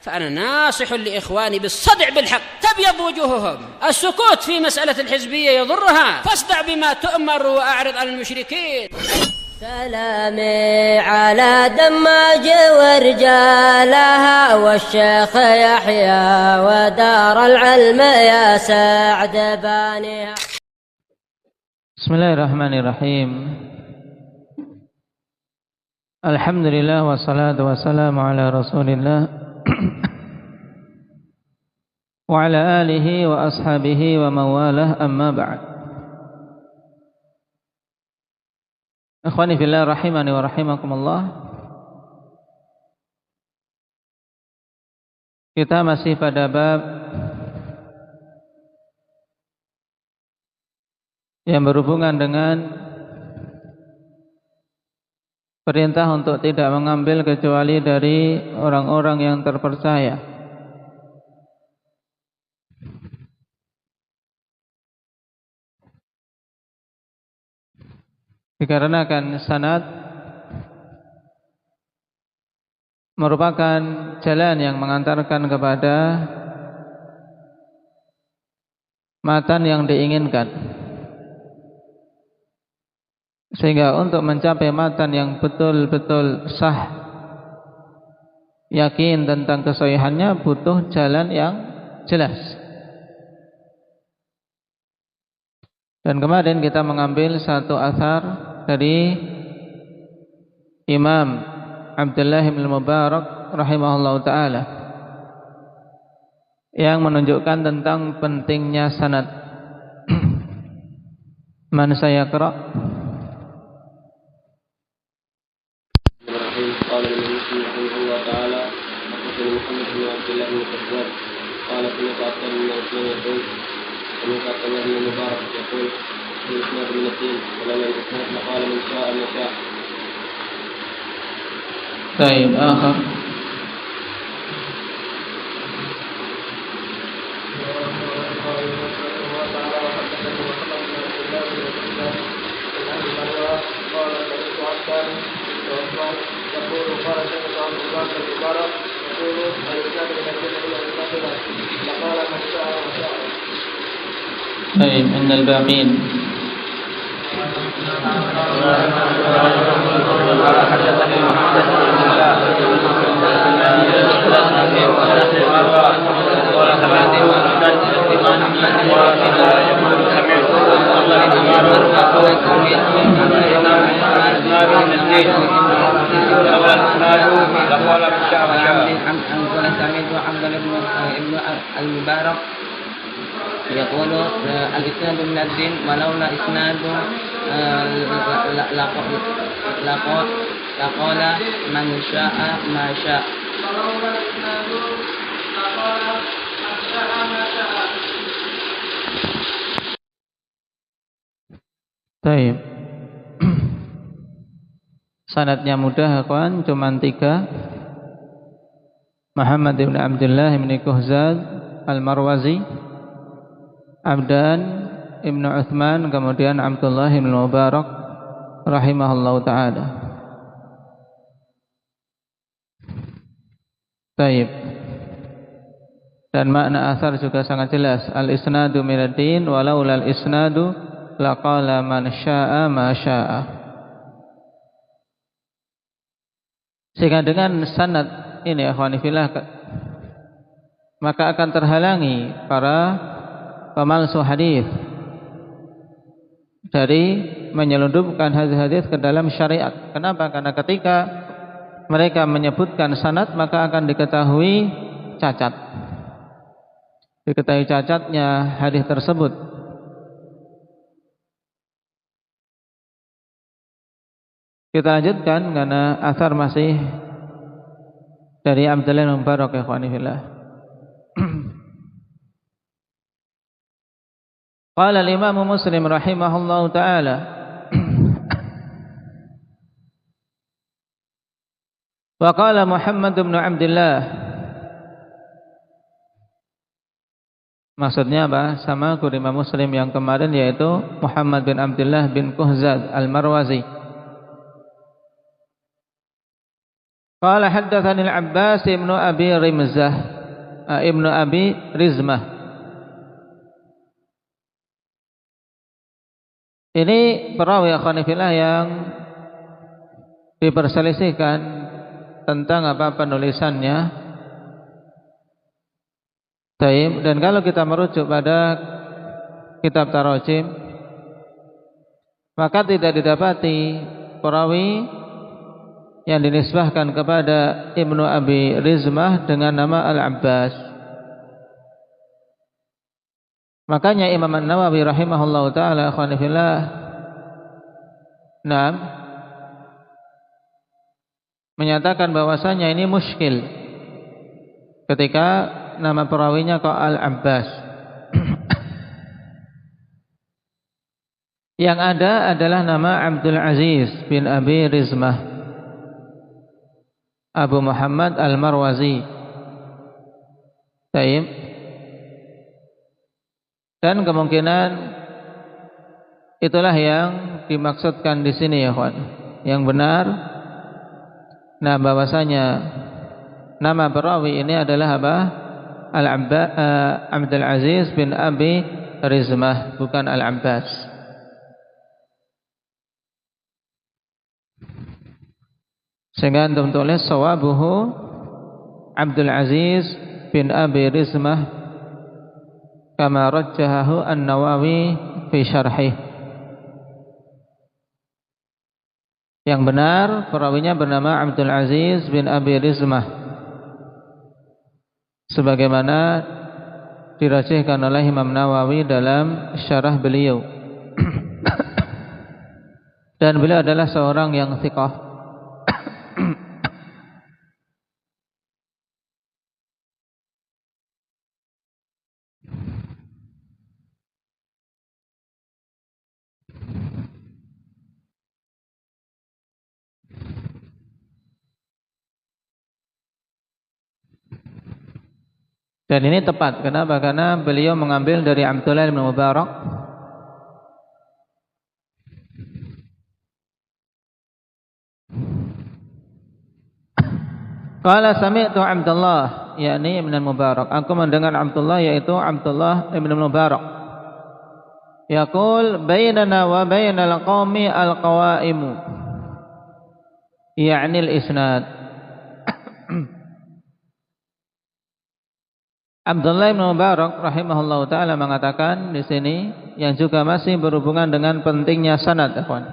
فأنا ناصح لإخواني بالصدع بالحق تبيض وجوههم. السكوت في مسألة الحزبية يضرها، فاصدع بما تؤمر وأعرض عن المشركين. سلامي على دماج ورجالها والشيخ يحيى ودار العلم يا سعد بانيها. Bismillahirrahmanirrahim. Alhamdulillah wassalatu wassalamu ala Rasulillah wa ala alihi wa ashabihi wa mawalah, amma ba'd. Ikhwani fillah rahimani wa rahimakumullah. Kita masih pada bab yang berhubungan dengan perintah untuk tidak mengambil kecuali dari orang-orang yang terpercaya. Dikarenakan sanad merupakan jalan yang mengantarkan kepada matan yang diinginkan. Sehingga untuk mencapai matan yang betul-betul sah, yakin tentang kesahihannya, butuh jalan yang jelas. Dan kemarin kita mengambil satu athar dari Imam Abdullah bin Mubarak rahimahullah ta'ala yang menunjukkan tentang pentingnya sanad. Man sayaqra? قال المسلم رحمه الله تعالى: حدثني محمد بن عبد الله بن كذاب قال سمعت عبد الله بن عثمان يقول سمعت عبد الله بن المبارك يقول في اسناد من الدين ولولا الاسناد لقال من شاء ما شاء. طيب آخر. طيب إن الباقين المبارك يقول الإسناد من الدين ولولا إسناد لقال من شاء ما شاء. Baik. Sanadnya mudah, kawan, cuma 3. Muhammad bin Abdullah bin Kuhzad Al-Marwazi, Abdan Ibn Uthman, kemudian Abdullah bin Mubarak rahimahullahu ta'ala. Baik. Dan makna asar juga sangat jelas. Al-isnadu minad-din walaula al-isnadu laqala man syaa ma syaa. Sehingga dengan sanad ini akhwani fillah, maka akan terhalangi para pemalsu hadis dari menyelundupkan hadis-hadis ke dalam syariat. Kenapa? Karena ketika mereka menyebutkan sanad, maka akan diketahui cacat. Diketahui cacatnya hadis tersebut. Kita lanjutkan karena asar masih dari Abdullah bin Mubarak ya ikhwani fillah. Qala al-Imam Muslim rahimahullahu ta'ala wa qala Muhammad bin Abdullah. Maksudnya apa? Sama guru Imam Muslim yang kemarin, yaitu Muhammad bin Abdullah bin Kuhzad Al-Marwazi. Qala haddatsani al-Abbas ibnu Abi Rizmah. Ini perawi akhwani fillah yang diperselisihkan tentang apa penulisannya. Taib, dan kalau kita merujuk pada kitab Tarajim, maka tidak didapati perawi yang dinisbahkan kepada Ibnu Abi Rizmah dengan nama Al-Abbas. Makanya Imam An-Nawawi rahimahullahu taala akhwani fillah menyatakan bahwasanya ini muskil ketika nama perawinya kok Al-Abbas. Yang ada adalah nama Abdul Aziz bin Abi Rizmah Abu Muhammad Al-Marwazi. Taib. Dan kemungkinan itulah yang dimaksudkan di sini ya kawan. Yang benar, nah bahwasanya nama perawi ini adalah apa? Abdul Aziz bin Abi Rizmah, bukan Al-Abbas. Sehingga antum tulis sawabuhu Abdul Aziz bin Abi Rizmah kama rajjahahu An-Nawawi fi syarhih. Yang benar perawinya bernama Abdul Aziz bin Abi Rizmah, sebagaimana dirajihkan oleh Imam Nawawi dalam syarah beliau. Dan beliau adalah seorang yang thiqah. Dan ini tepat. Kenapa? Karena beliau mengambil dari Abdullah bin Mubarak. Qala sami'tu Abdullah, yakni Ibn Mubarak. Aku mendengar Abdullah, yaitu Abdullah Ibn Mubarak. Yaqul bainana wa bainal qaumi al-qawaimu, yakni al-isnad. Abdullah bin Mubarak rahimahullahu taala mengatakan di sini yang juga masih berhubungan dengan pentingnya sanad, ikhwan.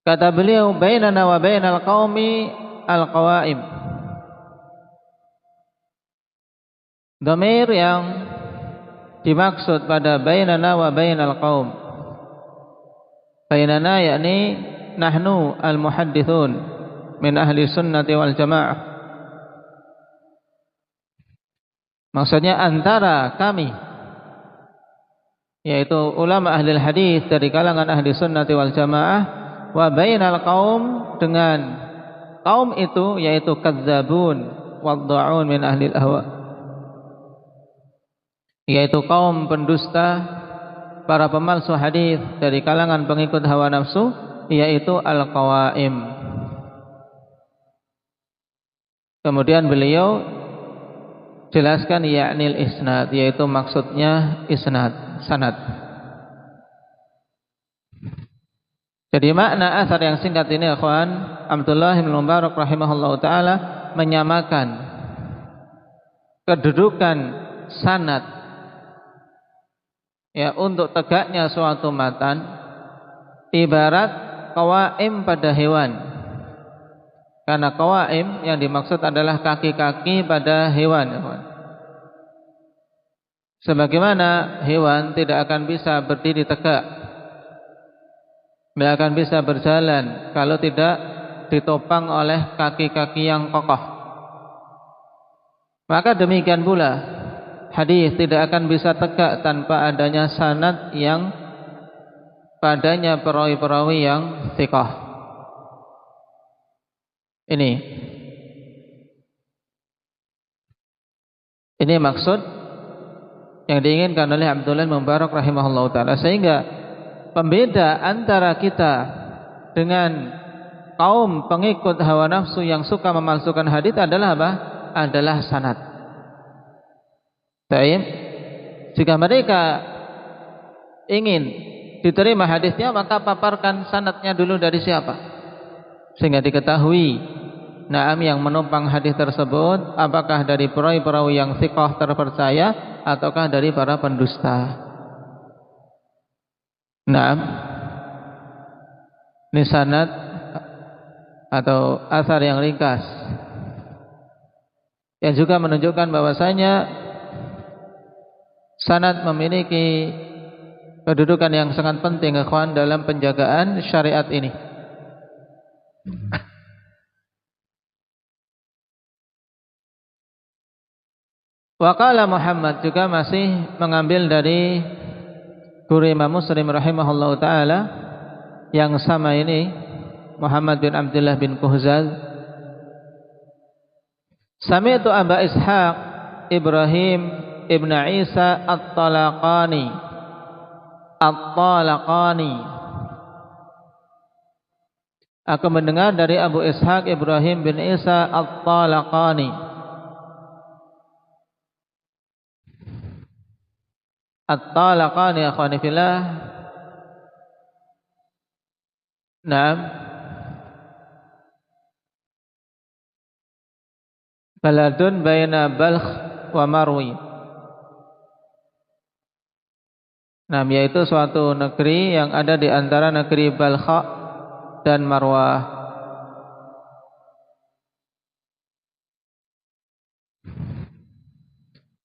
Kata beliau, bainana wa bainal qaumi al-qawaim. Dhamir yang dimaksud pada bainana wa bainal qaum. Bainana yakni nahnu al-muhaddithun min ahli sunnati wal jamaah. Maksudnya antara kami, yaitu ulama ahli hadis dari kalangan ahli sunnati wal jamaah, wa bainal qaum, dengan kaum itu yaitu kadzabun wadda'un min ahli ahwa, yaitu kaum pendusta, para pemalsu hadis dari kalangan pengikut hawa nafsu, yaitu al-qawaim. Kemudian beliau jelaskan yaknil isnad, yaitu maksudnya isnad, sanad. Jadi makna asar yang singkat ini, ikhwan, Abdullah bin Mubarak rahimahullahu taala menyamakan kedudukan sanad ya untuk tegaknya suatu matan ibarat qawaim pada hewan. Karena qawaim yang dimaksud adalah kaki-kaki pada hewan. Sebagaimana hewan tidak akan bisa berdiri tegak, tidak akan bisa berjalan kalau tidak ditopang oleh kaki-kaki yang kokoh. Maka demikian pula hadis tidak akan bisa tegak tanpa adanya sanad yang padanya perawi-perawi yang thiqah. Ini maksud yang diinginkan oleh Abdullah bin Mubarak rahimahullah ta'ala. Sehingga pembeda antara kita dengan kaum pengikut hawa nafsu yang suka memalsukan hadis adalah apa? Adalah sanad. Baik. Jika mereka ingin diterima hadisnya, maka paparkan sanadnya dulu dari siapa, sehingga diketahui naam yang menumpang hadis tersebut apakah dari perawi-perawi yang thiqah terpercaya ataukah dari para pendusta. Naam, ini sanad atau asar yang ringkas yang juga menunjukkan bahwasanya sanad memiliki kedudukan yang sangat penting ikhwan dalam penjagaan syariat ini. Waqala Muhammad juga masih mengambil dari guru Imam Muslim rahimahullahu taala yang sama ini, Muhammad bin Abdullah bin Kuhzaz. Sami'tu Aba Ishaq Ibrahim ibn Isa At-Talaqani. Aku mendengar dari Abu Ishaq Ibrahim bin Isa At-Talaqani. At-Talaqani akhwani fillah. Naam. Baladun baina Balkh wa Marwi. Naam, yaitu suatu negeri yang ada di antara negeri Balkh dan Marwah.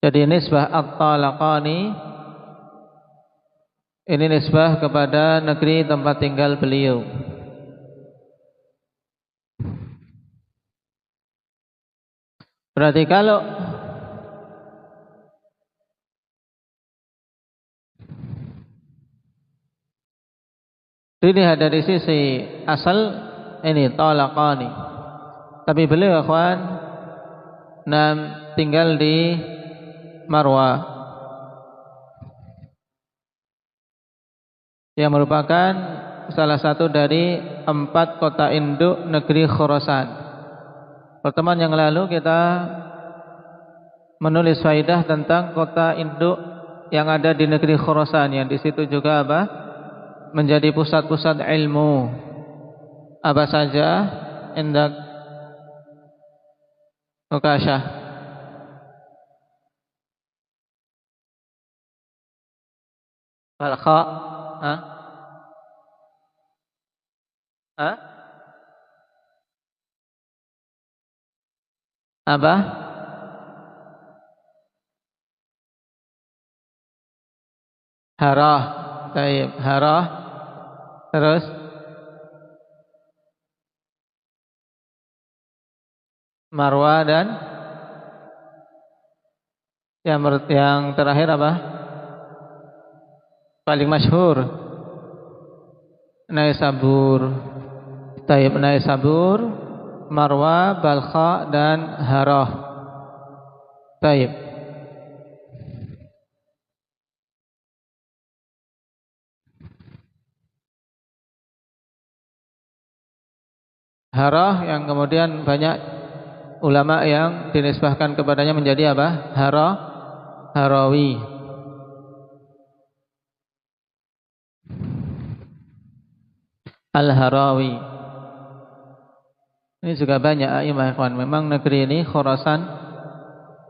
Jadi nisbah At-Talaqani ini nisbah kepada negeri tempat tinggal beliau. Berarti kalau dilihat dari sisi asal ini talaqani, tapi beliau ikhwan tinggal di Marwah, yang merupakan salah satu dari 4 kota induk negeri Khurasan. Pertemuan yang lalu kita menulis faidah tentang kota induk yang ada di negeri Khurasan, yang di situ juga apa? Menjadi pusat-pusat ilmu. Apa saja? Indak Ukasyah. Balkha. Apa? Harah. Baik, Harah. Terus Marwah dan yang terakhir apa? Paling masyhur Naisabur. Taib, Naisabur, Marwah, Balkha dan Harah. Taib. Harah yang kemudian banyak ulama yang dinisbahkan kepadanya menjadi apa? Harawi. Al-Harawi. Ini juga banyak a'imah ikhwan. Memang negeri ini Khurasan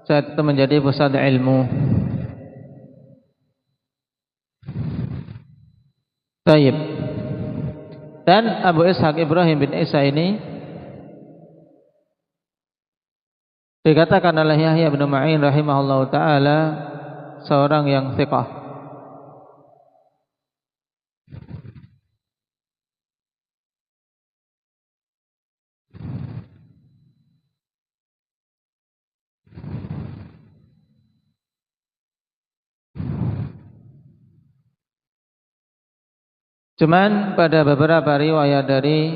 saat itu menjadi pusat ilmu. Taib. Dan Abu Ishaq Ibrahim bin Isa ini dikatakan oleh Yahya bin Ma'in rahimahullahu ta'ala seorang yang thiqah. Cuman pada beberapa riwayat dari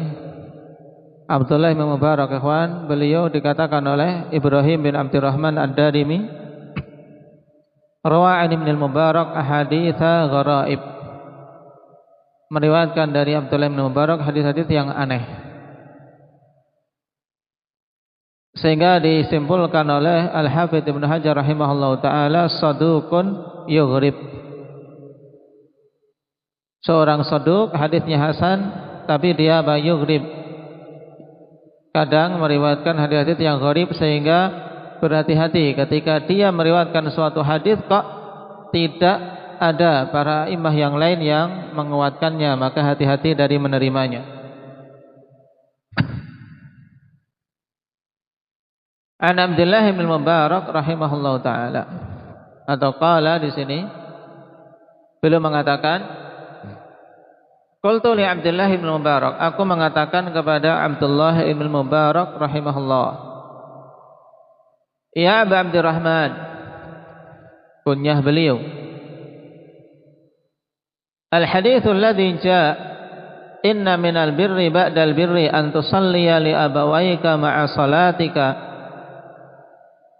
Abdullah bin Mubarak ikhwan, beliau dikatakan oleh Ibrahim bin Abdurrahman Ad-Darimi, Rawa'an ibn al-Mubarak ahaditha gharaib, meriwayatkan dari Abdullah bin Mubarak hadis-hadis yang aneh. Sehingga disimpulkan oleh Al-Hafidz Ibnu Hajar rahimahullahu taala saduqun yughrib. Seorang saduq hadisnya hasan tapi dia yughrib. Kadang meriwayatkan hadis-hadis yang gharib, sehingga berhati-hati ketika dia meriwayatkan suatu hadis kok tidak ada para imam yang lain yang menguatkannya, maka hati-hati dari menerimanya. An Abdullah bin Mubarak rahimahullahu taala, atau qala di sini beliau mengatakan, qultu li Abdullah bin Mubarak, aku mengatakan kepada Abdullah bin Mubarak rahimahullah, ya Aba Abdurrahman, kunyah beliau, al haditsul ladzi jaa inna minal birri ba'dal birri an tusalliya li abawayka ma'a salatika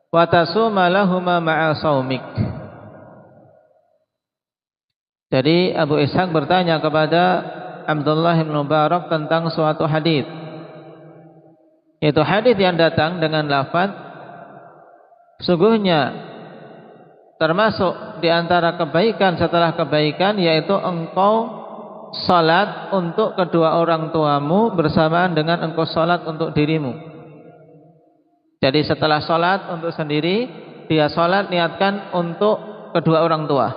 wa tasuma lahuma ma'a saumik. Jadi Abu Ishaq bertanya kepada Abdullah bin Mubarak tentang suatu hadis, yaitu hadis yang datang dengan lafaz, sungguhnya termasuk di antara kebaikan setelah kebaikan yaitu engkau salat untuk kedua orang tuamu bersamaan dengan engkau salat untuk dirimu. Jadi setelah salat untuk sendiri, dia salat niatkan untuk kedua orang tua.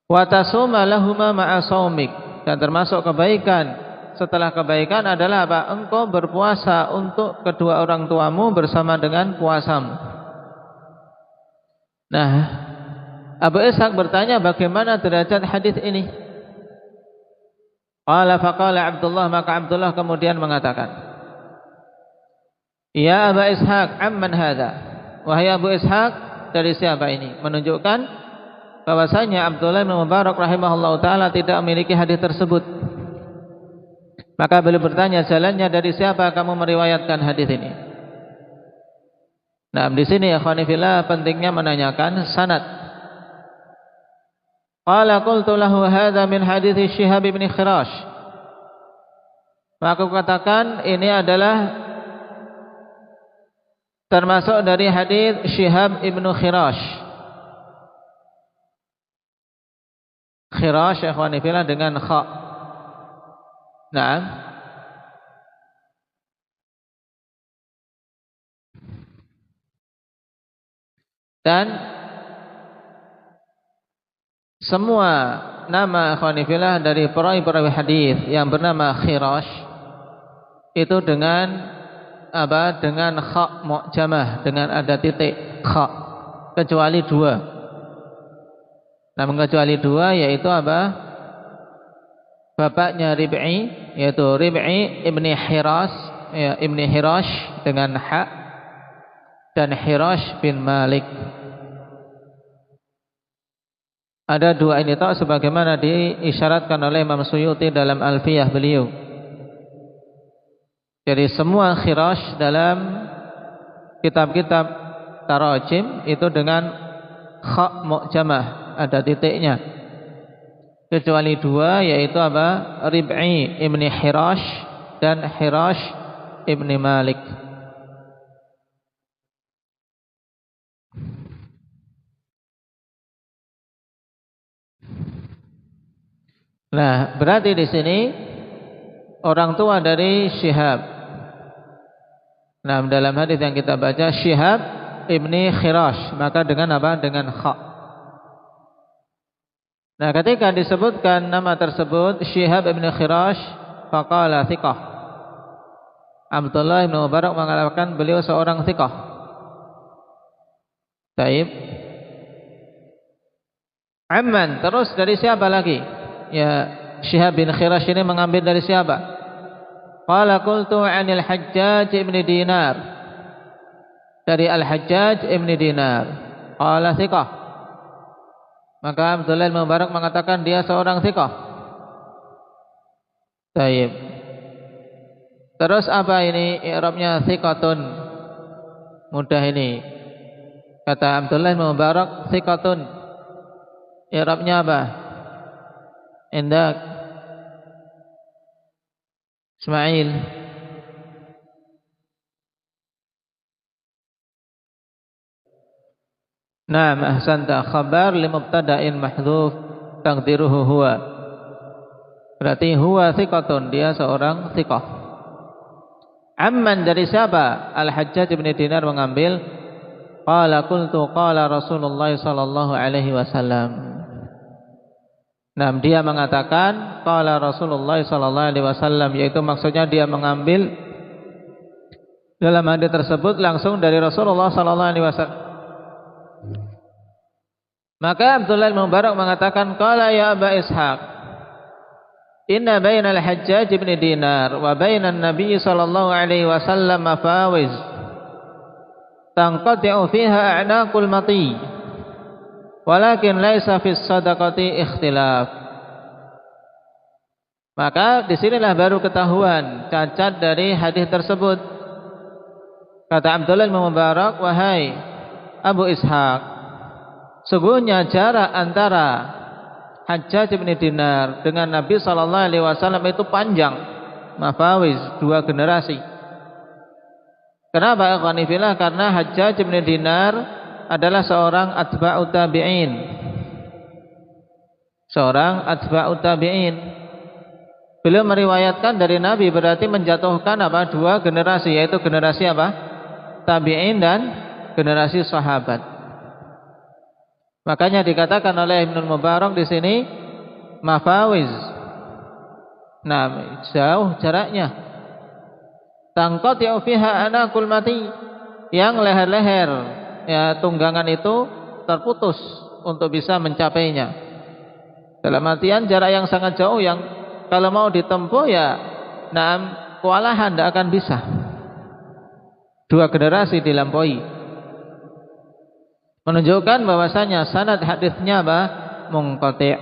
Wa tasuma lahuma ma'a saumik, dan termasuk kebaikan setelah kebaikan adalah apa? Engkau berpuasa untuk kedua orang tuamu bersama dengan puasamu. Nah, Abu Ishaq bertanya bagaimana derajat hadis ini? Faqala Abdullah, maka Abdullah kemudian mengatakan, ya Aba Ishaq, amman hadha, wahai Abu Ishaq, dari siapa ini? Menunjukkan bahwasanya Abdullah bin Mubarak rahimahullahu taala tidak memiliki hadis tersebut. Maka beliau bertanya, jalannya dari siapa kamu meriwayatkan hadis ini? Nah, di sini ikhwani fillah pentingnya menanyakan sanad. Qala qultu lahu hadza min hadits Syihab bin Khirash. Maka aku katakan ini adalah termasuk dari hadis Syihab ibnu Khirash. Khirash ikhwani fillah dengan kha. Naam. Dan semua nama ikhwani fillah dari perawi-perawi hadis yang bernama Khirash itu dengan apa? Dengan kha mu'jamah, dengan ada titik kha, kecuali dua. Nah, kecuali dua yaitu apa? Bapaknya Rib'i, yaitu Rib'i ibni Hiras, ya, ibni Hirash dengan ha, dan Hirash bin Malik. Ada dua ini tak sebagaimana diisyaratkan oleh Imam Suyuti dalam Alfiyah beliau. Jadi semua Khirash dalam kitab-kitab tarajim itu dengan kha mu'jamah, ada titiknya, kecuali dua yaitu apa? Rib'i ibni Hirash dan Hirash ibni Malik. Nah, berarti di sini orang tua dari Syihab. Nah, dalam hadis yang kita baca Syihab ibni Khirash, maka dengan apa? Dengan kha. Nah, ketika disebutkan nama tersebut Syihab ibni Khirash, faqala thiqah. Abdullah bin Mubarak mengatakan beliau seorang thiqah. Taib. Amman, terus dari siapa lagi? Ya, Syihab bin Khirash ini mengambil dari siapa? Qala qultu 'anil Hajjaj ibn Dinar, dari Al-Hajjaj ibn Dinar. Qala thiqah, maka Abdullah bin Mubarak mengatakan dia seorang thiqah. Taib. Terus apa ini i'rabnya thiqatun? Mudah ini. Kata Abdullah bin Mubarak thiqatun. I'rabnya apa? Indak Ismail. Naam, ahsanta. Khabar li mubtada'in mahdhuf taqdiruhu huwa. Berarti huwa thiqatun, dia seorang thiqah. Amman, dari siapa? Al-Hajjaj bin Dinar mengambil. Qala qultu qala Rasulullah sallallahu alaihi wasallam. Nah, dia mengatakan qala Rasulullah sallallahu alaihi wasallam, yaitu maksudnya dia mengambil dalam hadis tersebut langsung dari Rasulullah sallallahu alaihi wasallam. Maka Abdullah bin Mubarak mengatakan qala ya Aba Ishaq, inna bainal Hajjaj bin Dinar wa bainan Nabi sallallahu alaihi wasallam mafawiz tanqati'u fiha a'naqul mati walakin laisa fis sadaqati ikhtilaf. Maka disinilah baru ketahuan cacat dari hadis tersebut. Kata Abdullah bin Mubarak, wahai Abu Ishaq, sungguhnya jarak antara Hajjaj bin Dinar dengan Nabi sallallahu alaihi wasallam itu panjang, mafawiz, 2 generasi. Kenapa? Karena Hajjaj bin Dinar adalah seorang atba'ut tabi'in. Seorang atba'ut tabi'in. Beliau meriwayatkan dari Nabi, berarti menjatuhkan apa? 2 generasi, yaitu generasi apa? Tabi'in dan generasi sahabat. Makanya dikatakan oleh Ibnu Mubarak di sini mafawiz. Nah, jauh jaraknya. Tangqati'u fiha anaqul mati, yang leher-leher ya tunggangan itu terputus untuk bisa mencapainya. Dalam artian jarak yang sangat jauh yang kalau mau ditempuh ya kewalahan, tidak akan bisa. 2 generasi dilampaui. Menunjukkan bahwasanya sanad hadisnya apa? Munqati'.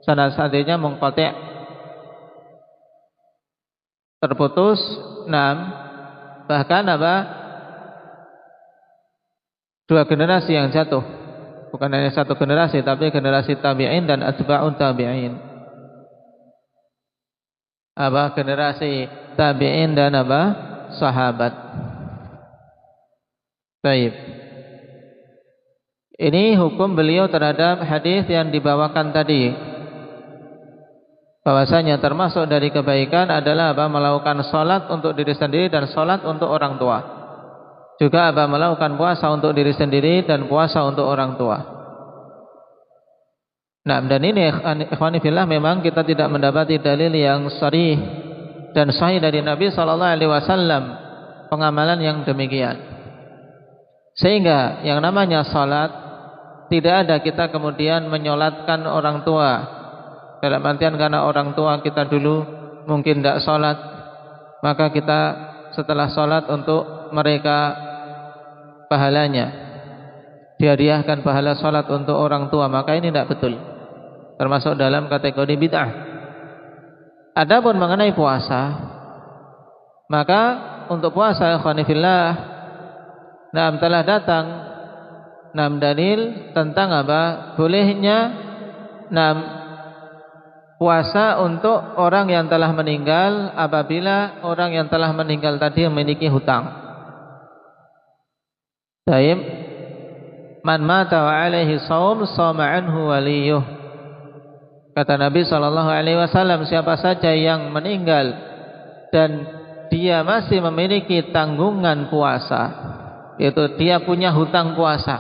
Sanad hadisnya munqati'. Terputus. Bahkan apa? 2 generasi yang jatuh. Bukan hanya 1 generasi, tapi generasi tabi'in dan atba'ut tabi'in. Apa? Generasi tabi'in dan apa? Sahabat. Baik. Ini hukum beliau terhadap hadis yang dibawakan tadi. Bahwasanya termasuk dari kebaikan adalah apa? Melakukan salat untuk diri sendiri dan salat untuk orang tua. Juga apa? Melakukan puasa untuk diri sendiri dan puasa untuk orang tua. Nah, dan ini ikhwani fillah, memang kita tidak mendapati dalil yang sharih dan sahih dari Nabi sallallahu alaihi wasallam pengamalan yang demikian. Sehingga yang namanya salat tidak ada kita kemudian menyolatkan orang tua. Dalam artian karena orang tua kita dulu mungkin tidak salat, maka kita setelah salat untuk mereka pahalanya, dihadiahkan pahala salat untuk orang tua, maka ini tidak betul. Termasuk dalam kategori bid'ah. Adapun mengenai puasa, maka untuk puasa ikhwani fillah, telah datang 6 dalil tentang apa? Bolehnya puasa untuk orang yang telah meninggal apabila orang yang telah meninggal tadi memiliki hutang. Taib, man mata wa alaihi shaum shama anhu waliyuh. Kata Nabi sallallahu alaihi wasallam, siapa saja yang meninggal dan dia masih memiliki tanggungan puasa, yaitu dia punya hutang puasa,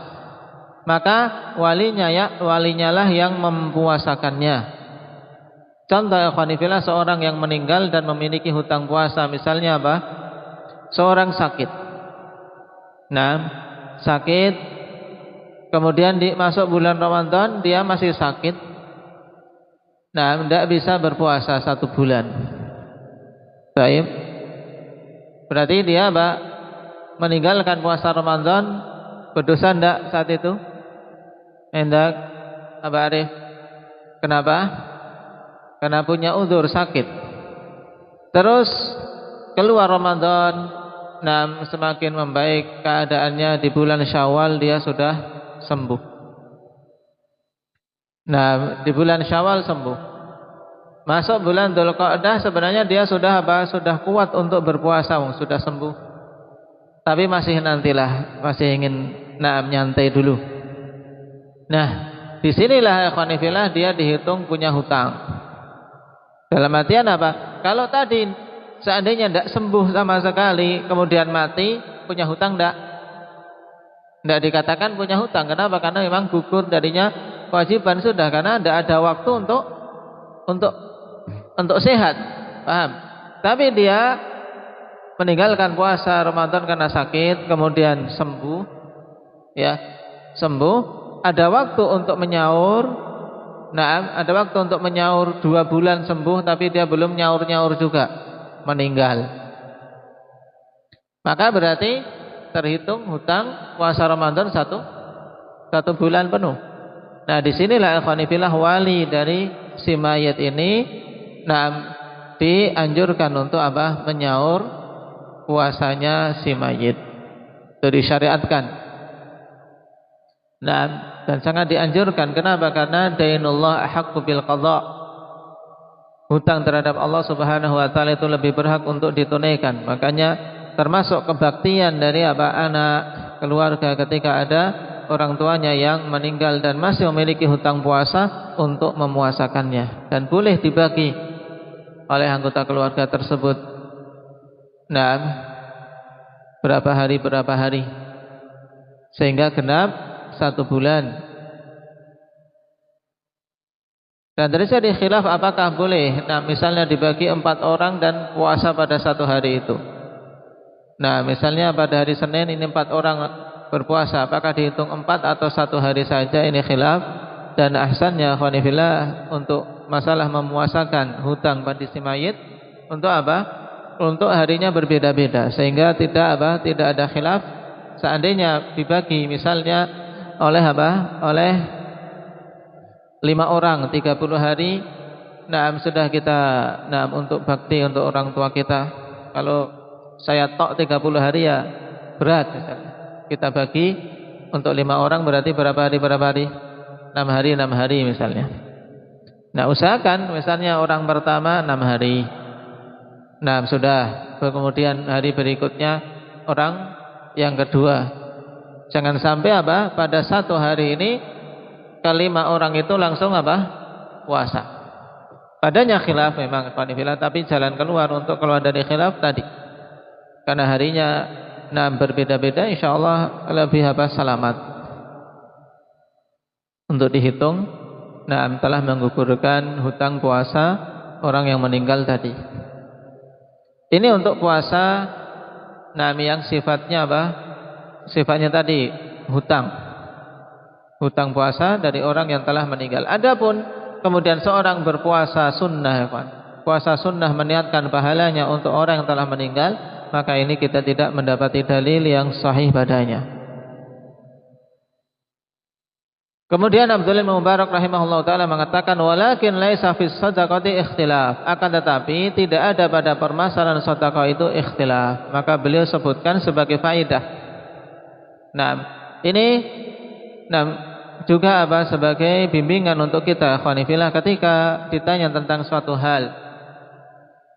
maka walinya lah yang mempuasakannya. Contoh ikhwani fillah, seorang yang meninggal dan memiliki hutang puasa, misalnya apa? Seorang sakit. Sakit, kemudian masuk bulan Ramadan, dia masih sakit. Tidak bisa berpuasa 1 bulan. Baik. Berarti dia apa? Meninggalkan puasa Ramadan, berdosa tidak saat itu? Hendak apa Arif? Kenapa? Karena punya uzur sakit. Terus keluar Ramadan, semakin membaik keadaannya, di bulan Syawal dia sudah sembuh. Di bulan Syawal sembuh. Masuk bulan Dzulqa'dah, sebenarnya dia sudah apa? Sudah kuat untuk berpuasa, sudah sembuh. Tapi masih nantilah, masih ingin nyantai dulu. Nah, disinilah ikhwan fillah dia dihitung punya hutang. Dalam artian apa? Kalau tadi seandainya tidak sembuh sama sekali, kemudian mati, punya hutang tidak? Tidak dikatakan punya hutang. Kenapa? Karena memang gugur darinya kewajiban sudah, karena tidak ada waktu untuk sehat. Paham? Tapi dia meninggalkan puasa Ramadan karena sakit, kemudian sembuh, ya, sembuh, ada waktu untuk menyaur. Nah, ada waktu untuk menyaur 2 bulan sembuh, tapi dia belum nyaur-nyaur juga, meninggal. Maka berarti terhitung hutang puasa Ramadan satu bulan penuh. Nah, disinilah ikhwani fillah wali dari si mayit ini, dianjurkan untuk apa? Menyaur puasanya si mayit. Itu disyariatkan. Dan sangat dianjurkan. Kenapa? Karena dainullah ahaqqu bil qadha. Hutang terhadap Allah Subhanahu wa taala itu lebih berhak untuk ditunaikan. Makanya termasuk kebaktian dari anak keluarga ketika ada orang tuanya yang meninggal dan masih memiliki hutang puasa untuk memuasakannya, dan boleh dibagi oleh anggota keluarga tersebut. Berapa hari sehingga genap 1 bulan. Dan terjadi khilaf apakah boleh misalnya dibagi 4 orang dan puasa pada 1 hari itu. Misalnya pada hari Senin ini 4 orang berpuasa, apakah dihitung 4 atau 1 hari saja, ini khilaf. Dan ahsannya khonifillah untuk masalah memuasakan hutang pada si mayit, untuk apa? Untuk harinya berbeda-beda, sehingga tidak ada khilaf. Seandainya dibagi misalnya oleh 5 orang 30 hari, sudah kita untuk bakti untuk orang tua kita. Kalau saya tok 30 hari ya berat misalnya. Kita bagi untuk 5 orang berarti berapa hari? 6 hari misalnya. Usahakan misalnya orang pertama 6 hari. Sudah. Kemudian hari berikutnya orang yang kedua. Jangan sampai pada 1 hari ini ke-5 orang itu langsung puasa. Padanya khilaf memang khilaf, tapi jalan keluar untuk keluar dari khilaf tadi, karena harinya berbeda-beda, insyaallah lebih selamat untuk dihitung. Telah menggugurkan hutang puasa orang yang meninggal tadi. Ini untuk puasa yang sifatnya sifatnya tadi hutang puasa dari orang yang telah meninggal. Adapun kemudian seorang berpuasa sunnah, puasa sunnah meniatkan pahalanya untuk orang yang telah meninggal, maka ini kita tidak mendapati dalil yang sahih padanya. Kemudian Abdullah bin Mubarak rahimahullah taala mengatakan, walakin laisa fis shadaqati ikhtilaf, akan tetapi tidak ada pada permasalahan sedekah itu ikhtilaf. Maka beliau sebutkan sebagai faedah. Ini juga sebagai bimbingan untuk kita khonifillah ketika ditanya tentang suatu hal,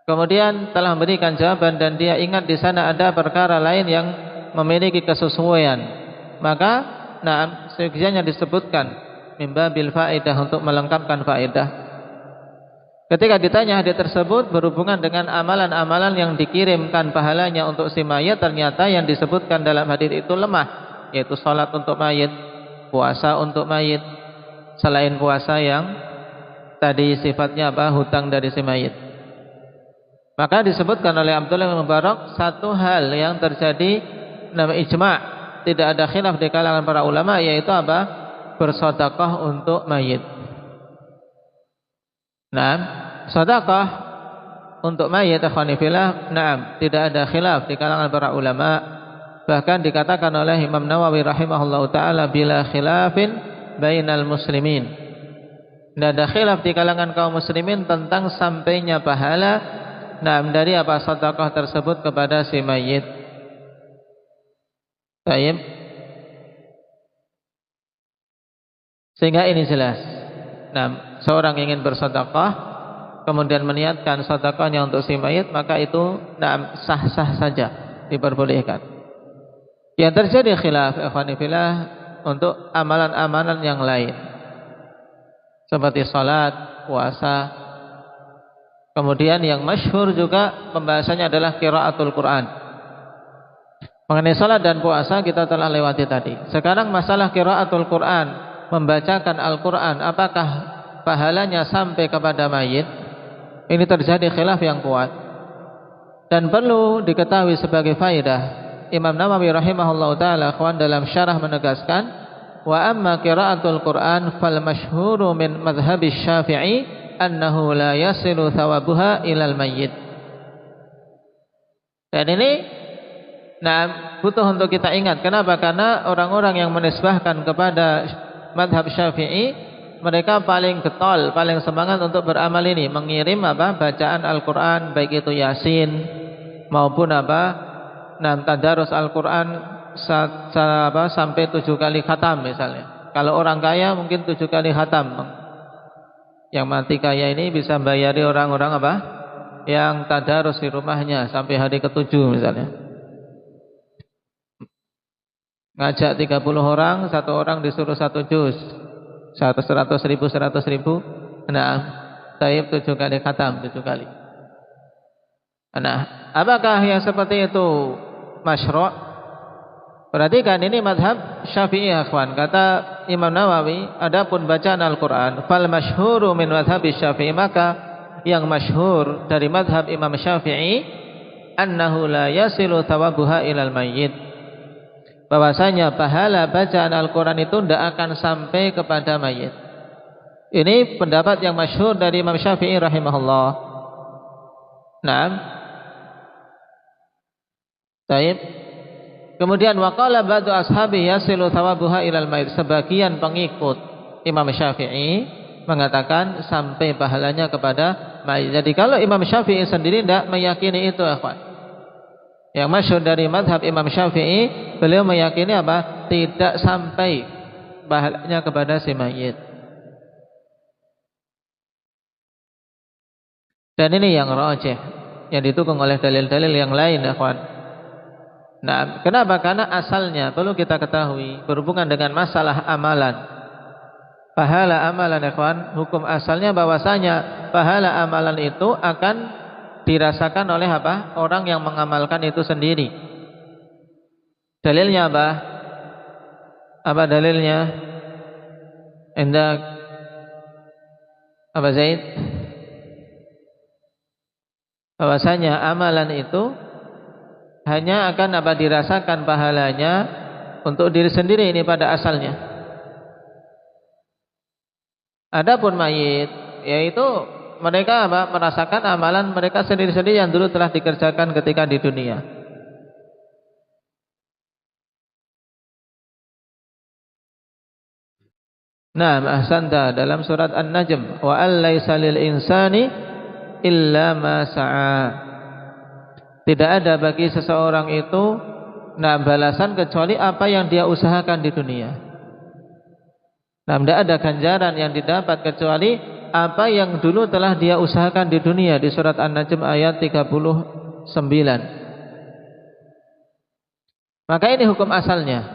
kemudian telah memberikan jawaban dan dia ingat di sana ada perkara lain yang memiliki kesesuaian, maka sekiannya disebutkan mimbabil faedah, untuk melengkapkan faedah. Ketika ditanya hadis tersebut berhubungan dengan amalan-amalan yang dikirimkan pahalanya untuk si mayit, ternyata yang disebutkan dalam hadis itu lemah, yaitu salat untuk mayit, puasa untuk mayit, selain puasa yang tadi sifatnya hutang dari si mayit. Maka disebutkan oleh Abdullah bin Mubarak satu hal yang terjadi ijma', tidak ada khilaf di kalangan para ulama, yaitu bersedekah untuk mayit. Sedekah untuk mayit ikhwanifillah, tidak ada khilaf di kalangan para ulama. Bahkan dikatakan oleh Imam Nawawi rahimahullahu taala, bila khilafin bainal muslimin, tidak ada khilaf di kalangan kaum muslimin tentang sampainya pahala dari sedekah tersebut kepada si mayit. Baik. Sehingga ini jelas. Seorang ingin bersedekah kemudian meniatkan sedekahnya untuk si mayit, maka itu sah-sah saja, diperbolehkan. Yang terjadi khilaf ikhwani fillah untuk amalan-amalan yang lain seperti salat, puasa. Kemudian yang masyhur juga pembahasannya adalah qiraatul Quran. Mengenai salat dan puasa kita telah lewati tadi. Sekarang masalah qiraatul Quran, membacakan Al-Quran, apakah pahalanya sampai kepada mayit? Ini terjadi khilaf yang kuat. Dan perlu diketahui sebagai faedah, Imam Nawawi rahimahullah ta'ala dalam syarah menegaskan, wa amma qiraatul Quran fal masyhuru min madhhabi Syafi'i annahu la yasilu thawabuha ilal mayyit. Dan ini butuh untuk kita ingat. Kenapa? Karena orang-orang yang menisbahkan kepada madhab Syafi'i, mereka paling getol, paling semangat untuk beramal ini, mengirim bacaan Al-Quran, baik itu Yasin maupun tadarus Al-Quran sampai 7 kali khatam misalnya. Kalau orang kaya mungkin 7 kali khatam. Yang mati kaya ini bisa bayari orang-orang yang tadarus di rumahnya sampai hari ke-7 misalnya. Ngajak 30 orang, satu orang disuruh 1 juz, 100 ribu. Taib 7 kali khatam, 7 kali. Apakah yang seperti itu masyru'? Perhatikan, ini madhab Syafi'i akhwan. Kata Imam Nawawi, adapun bacaan Al-Quran fal masyhuru min madhabi Syafi'i, maka yang masyhur dari madhab Imam Syafi'i annahu la yasilu thawabuha ilal mayyit, bahwasanya pahala bacaan Al-Quran itu tidak akan sampai kepada mayit. Ini pendapat yang masyhur dari Imam Syafi'i rahimahullah. Baik. Kemudian waqala ba'du ashabi yasilu thawabuha ilal mayit, sebagian pengikut Imam Syafi'i mengatakan sampai pahalanya kepada mayit. Jadi kalau Imam Syafi'i sendiri tidak meyakini itu akhwan. Yang masyhur dari madhab Imam Syafi'i, beliau meyakini tidak sampai pahalanya kepada si mayit. Dan ini yang rajih, yang didukung oleh dalil-dalil yang lain akhwan. Kenapa? Karena asalnya perlu kita ketahui berhubungan dengan masalah amalan. Pahala amalan ikhwan, hukum asalnya bahwasanya pahala amalan itu akan dirasakan oleh orang yang mengamalkan itu sendiri. Dalilnya apa dalilnya? Indak Zaid? Bahwasanya amalan itu hanya akan dirasakan pahalanya untuk diri sendiri, ini pada asalnya. Adapun mayit, yaitu mereka merasakan amalan mereka sendiri-sendiri yang dulu telah dikerjakan ketika di dunia. Ahsanta, dalam surat An-Najm, wa allaysa lil insani illa ma sa'a. Tidak ada bagi seseorang itu balasan kecuali apa yang dia usahakan di dunia. Tidak ada ganjaran yang didapat kecuali apa yang dulu telah dia usahakan di dunia, di surat An-Najm ayat 39. Maka ini hukum asalnya.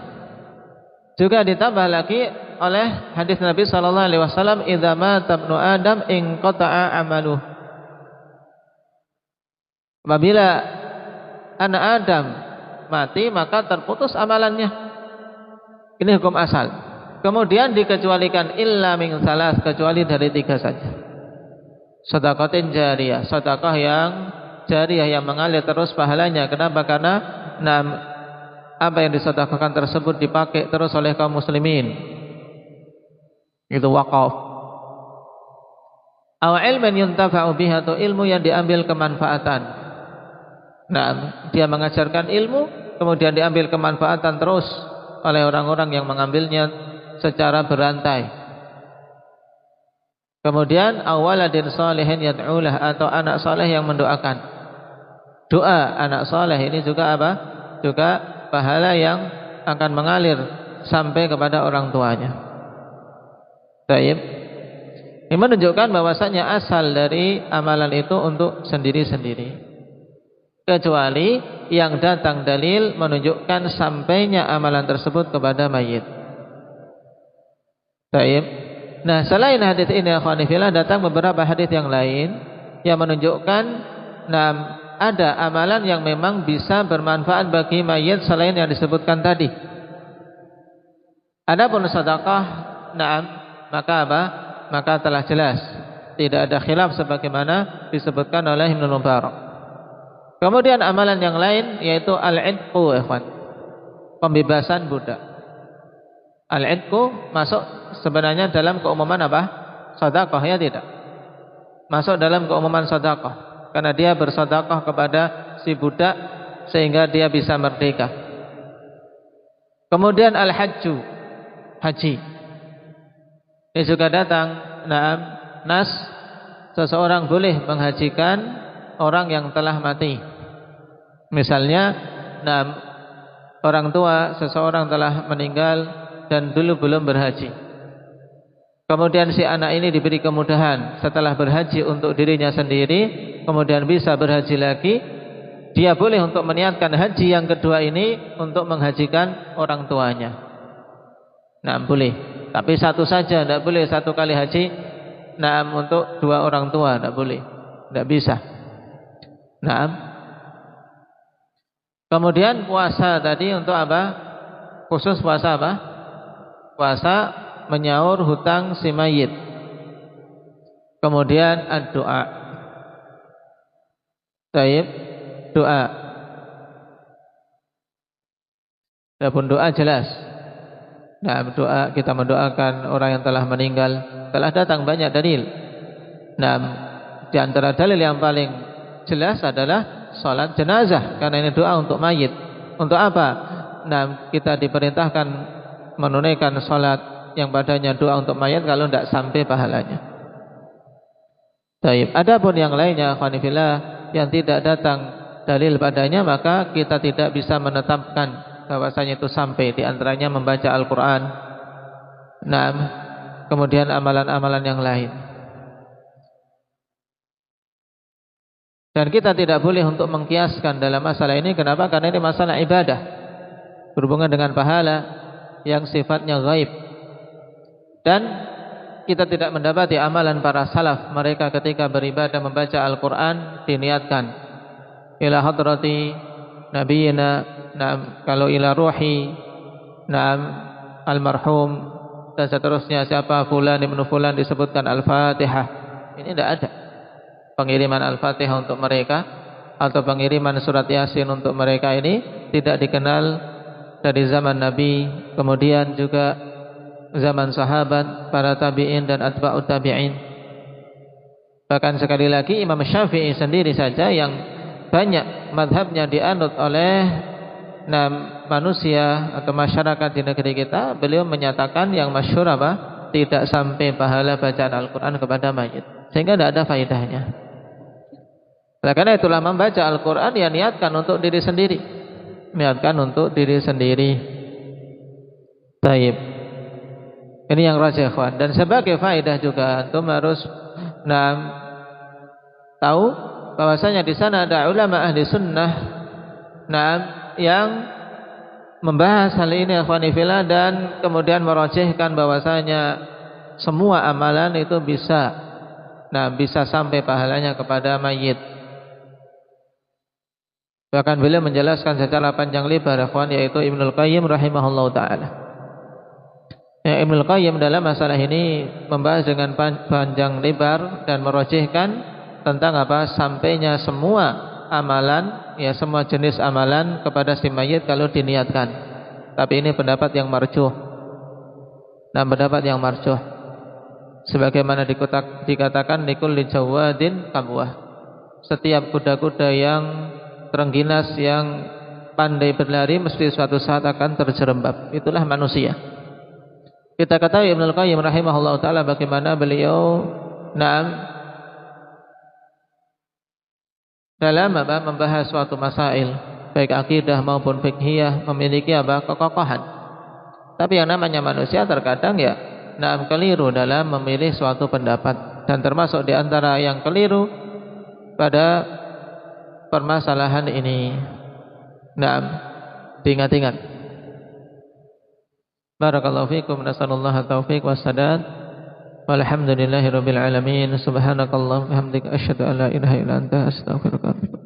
Juga ditambah lagi oleh hadis Nabi sallallahu alaihi wasallam, idza mata ibnu Adam inqata'a amaluh. Apabila anak Adam mati maka terputus amalannya. Ini hukum asal. Kemudian dikecualikan illa min salas, kecuali dari 3 saja. Sedekatin jariyah, sedekah yang jariyah yang mengalir terus pahalanya. Kenapa? Karena apa yang disedekahkan tersebut dipakai terus oleh kaum muslimin. Itu wakaf. Aw ilman yuntafa'u biha, atau ilmu yang diambil kemanfaatan. Dia mengajarkan ilmu, kemudian diambil kemanfaatan terus oleh orang-orang yang mengambilnya secara berantai. Kemudian awaladin salihin yad'ulah, atau anak saleh yang mendoakan. Doa anak saleh ini juga juga pahala yang akan mengalir sampai kepada orang tuanya. Baik. Ini menunjukkan bahwasanya asal dari amalan itu untuk sendiri-sendiri. kecuali yang datang dalil menunjukkan sampainya amalan tersebut kepada mayit. Baik. Nah, selain hadis ini akhwani fillah, datang beberapa hadis yang lain yang menunjukkan ada amalan yang memang bisa bermanfaat bagi mayit selain yang disebutkan tadi. Adapun sedekah, maka apa? Maka telah jelas, tidak ada khilaf sebagaimana disebutkan oleh Ibnu Mubarak. Kemudian amalan yang lain yaitu al-'idqu, ikhwan. Pembebasan budak. Al-'idqu masuk sebenarnya dalam keumuman apa? Sedekah, ya tidak? Masuk dalam keumuman sedekah karena dia bersedekah kepada si budak sehingga dia bisa merdeka. Kemudian al-hajju, haji. Ini juga datang nas seseorang boleh menghajikan orang yang telah mati. Misalnya orang tua seseorang telah meninggal dan dulu belum berhaji. Kemudian si anak ini diberi kemudahan setelah berhaji untuk dirinya sendiri, kemudian bisa berhaji lagi, dia boleh untuk meniatkan haji yang kedua ini untuk menghajikan orang tuanya. Boleh. Tapi satu saja, tidak boleh satu kali haji. Untuk dua orang tua tidak boleh, tidak bisa. Kemudian puasa tadi untuk apa? Khusus puasa apa? Puasa menyaur hutang si mayit. Kemudian ad-doa. Taib, doa. Adapun doa jelas. Doa kita mendoakan orang yang telah meninggal telah datang banyak dalil. Di antara dalil yang paling jelas adalah salat jenazah, karena ini doa untuk mayit. Untuk apa? Kita diperintahkan menunaikan salat yang padanya doa untuk mayit kalau tidak sampai pahalanya. Baik. Adapun yang lainnya, akhwanillah, yang tidak datang dalil padanya, maka kita tidak bisa menetapkan bahwasanya itu sampai. Di antaranya membaca Al-Quran, kemudian amalan-amalan yang lain. Dan kita tidak boleh untuk mengkiaskan dalam masalah ini. Kenapa? Karena ini masalah ibadah, berhubungan dengan pahala yang sifatnya gaib. Dan kita tidak mendapati amalan para salaf, mereka ketika beribadah membaca Al-Quran diniatkan ila hadrati nabiyina, kalau ila ruhi almarhum dan seterusnya, siapa fulan ibnu fulan disebutkan Al-Fatihah. Ini tidak ada pengiriman Al-Fatihah untuk mereka atau pengiriman surat Yasin untuk mereka. Ini tidak dikenal dari zaman Nabi, kemudian juga zaman sahabat, para tabi'in dan atba'ut tabi'in. Bahkan sekali lagi Imam Syafi'i sendiri saja yang banyak madhabnya dianut oleh manusia atau masyarakat di negeri kita, beliau menyatakan yang masyhur apa? Tidak sampai pahala bacaan Al-Quran kepada mayit, sehingga tidak ada faedahnya. Karena itulah membaca Al-Quran ya niatkan untuk diri sendiri, niatkan untuk diri sendiri. Baik. Ini yang rajih, ikhwan. Dan sebagai faedah juga antum harus tahu bahwasanya di sana ada ulama ahli sunnah yang membahas hal ini, ikhwan fillah, dan kemudian merajihkan bahwasanya semua amalan itu bisa sampai pahalanya kepada mayit. Bahkan beliau menjelaskan secara panjang lebar, ikhwan, yaitu Ibnul Qayyim rahimahullahu taala. Ibnul Qayyim dalam masalah ini membahas dengan panjang lebar dan merajihkan tentang apa? Sampainya semua amalan, ya semua jenis amalan kepada si mayit kalau diniatkan. Tapi ini pendapat yang marjuh. Pendapat yang marjuh, sebagaimana dikatakan likulli jawadin kabwah. Setiap kuda-kuda yang terengginas, yang pandai berlari, mesti suatu saat akan terjerembab. Itulah manusia. Kita ketahui Ibnul Qayyim rahimahullah ta'ala bagaimana beliau dalam membahas suatu masail, baik akidah maupun fiqhiyah, memiliki kekokohan. Tapi yang namanya manusia terkadang keliru dalam memilih suatu pendapat. Dan termasuk di antara yang keliru pada permasalahan ini. Naam, diingat-ingat. Barakallahu fikum, nasallallahu taufiq wassadad. Walhamdulillahirabbil alamin. Subhanakallahumma wa bihamdika asyhadu an la ilaha illa anta astaghfiruka wa atubu ilaik.